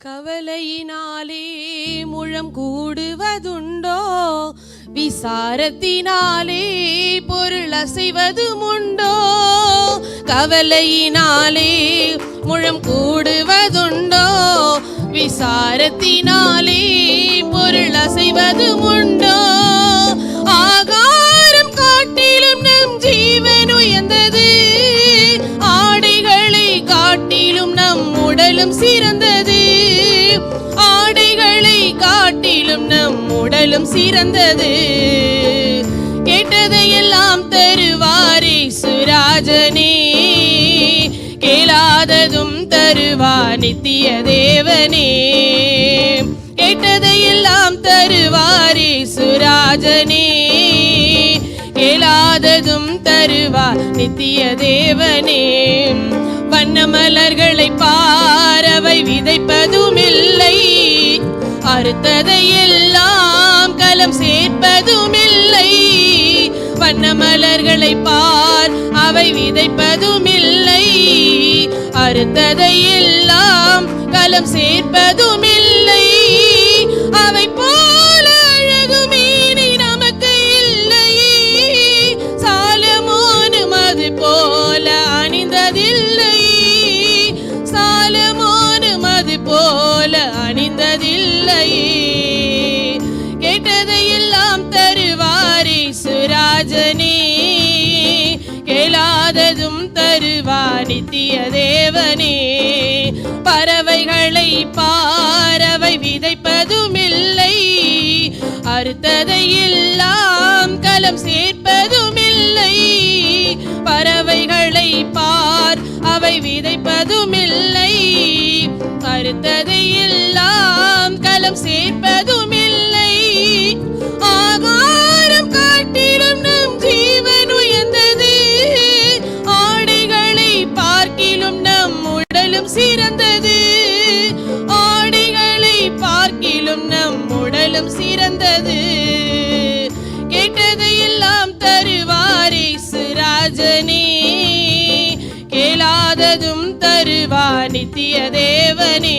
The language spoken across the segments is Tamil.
கவலையினாலே முழம் கூடுவதுண்டோ, விசாரத்தினாலே பொருள் அசைவதுமுண்டோ. கவலையினாலே முழம் கூடுவதுண்டோ, விசாரத்தினாலே பொருள் அசைவதுமுண்டோ. ஆகாரம் காட்டிலும் நம் ஜீவன் உயர்ந்தது, ஆடைகளை காட்டிலும் நம் உடலும் சிறந்தது. ஆடைகளை காட்டிலும் நம் உடலும் சிறந்தது. கேட்டதையெல்லாம் தருவாரே சுராஜனே, கேளாததும் தருவார் நித்திய தேவனே. கேட்டதையெல்லாம் தருவாரே சுராஜனே, கேளாததும் தருவார் நித்திய தேவனே. வண்ணமலர்களை பாரவை விதைப்பதுமில்லை, அறுத்ததையெல்லாம் களம் சேர்ப்பதுமில்லை. வண்ணமலர்களை பார் அவை விதைப்பதுமில்லை, அறுத்ததையெல்லாம் களம் சேர்ப்பதுமில்லை. அவை போல அழகுமேனி நமக்கு இல்லை, சாலமோனும் அது போல அணிந்ததில்லை. சாலமோனும் அது போல அணிந்ததில்லை. கேட்டதையெல்லாம் தருவாரே சுராஜனே, கேளாததும் தருவார் நித்திய தேவனே. பறவைகளை பாரவை விதைப்பதுமில்லை, அறுத்ததையெல்லாம் களம் சேர்ப்பதுமில்லை. பறவைகளை பார் அவை விதைப்பதுமில்லை, அறுத்ததையெல்லாம் களம் சேர்ப்பதுமில்லை. ஆகாரம் காட்டிலும் நம் ஜீவன் உயர்ந்தது, ஆடைகளை பார்க்கிலும் நம் உடலும் சிறந்தது. ஆடைகளை பார்க்கிலும் நம் உடலும் சிறந்தது. கேட்டதையெல்லாம் தருவாரே சுராஜனே, கேளாததும் தருவார் நித்திய தேவனே.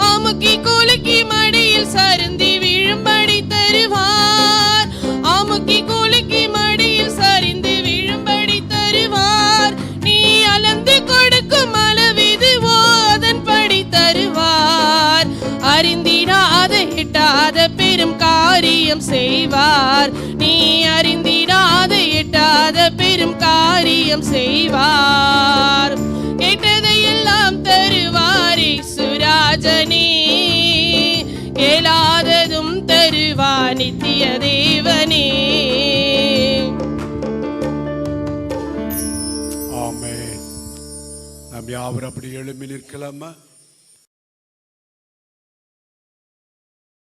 அமுக்கி குலுக்கி மடியில் சருந்தி விழும்படி தருவார், அமுக்கி குலுக்கி மடியில் சரிந்து விழும்படி தருவார். நீ அளந்து கொடுக்கும் அளவிதுவோ அதன்படி தருவார். அறிந்திடாத எட்டாத பெரும் காரியம் செய்வார், நீ அறிந்திடாத எட்டாத பெரும் காரியம் செய்வார். கேட்டதையெல்லாம் தருவாரே சுராஜனே, கேளாததும் தருவார் நித்திய தேவனே. ஆமென். நாம் யாவரும் அப்படி எழும்பி நிற்கலாமா?